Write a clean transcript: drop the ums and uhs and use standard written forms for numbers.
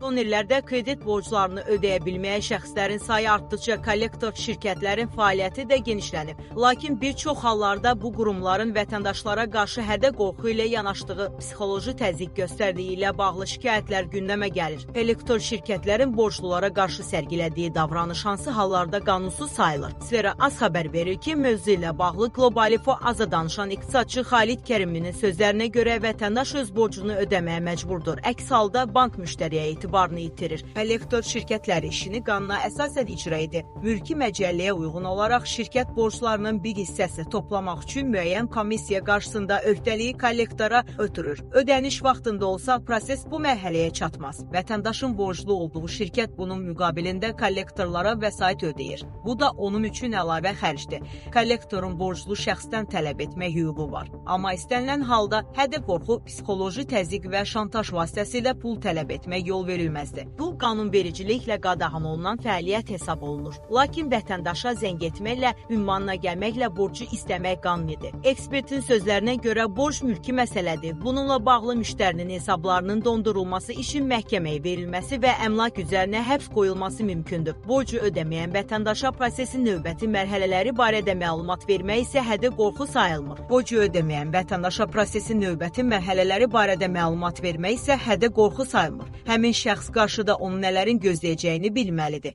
Son illərdə kredit borclarını ödəyə bilməyə şəxslərin sayı artdıkca kollektor şirkətlərin fəaliyyəti də genişlənib. Lakin bir çox hallarda bu qurumların vətəndaşlara qarşı hədə-qorxu ilə yanaşdığı, psixoloji təzyiq göstərdiyi ilə bağlı şikayətlər gündəmə gəlir. Kollektor şirkətlərin borclulara qarşı sərgilədiyi davranış hansı hallarda qanunsuz sayılır? Sfera Az xəbər verir ki, mövzu ilə bağlı Globalifo AZA danışan iqtisadçı Xalid Kərimlinin sözlərinə görə vətəndaş öz borcunu ödəməyə məcburdur. Əks halda bank müştəriyə etibarını itirir. Kollektor şirkətləri işini qanuna əsasən icra edir. Mülki məcəlləyə uyğun olaraq şirkət borclarının bir hissəsi toplamaq üçün müəyyən komissiya qarşısında öhdəliyi kollektora ötürür. Ödəniş vaxtında olsa proses bu mərhələyə çatmaz. Vətəndaşın borclu olduğu şirkət bunun müqabilində kollektorlara vəsait ödəyir. Bu da onun üçün əlavə xərcdir. Kollektorun borclu şəxsdən tələb etmək hüququ var. Amma istənilən halda hədə-qorxu, psixoloji təzyiq və şantaj vasitəsilə pul tələb etmək yol verilməzdir. Bu, qanunvericiliklə qadağan olunan fəaliyyət hesab olunur. Lakin vətəndaşa zəng etməklə, ünvanına gəlməklə borcu istəmək qanunidir. Ekspertin sözlərinə görə borc mülki məsələdir. Bununla bağlı müştərinin hesablarının dondurulması, işin məhkəməyə verilməsi və əmlak üzərinə həbs qoyulması mümkündür. Borcu ödəməyən vətəndaşa prosesin növbəti mərhələləri barədə məlumat vermək isə hədə-qorxu sayılmır. Borcu ödəməyən vətəndaşa prosesin növbəti mərhələləri barədə məlumat vermək isə hədə-qorxu sayılmır. Həmin şəxs qarşıda onun nələrin gözləyəcəyini bilməlidir.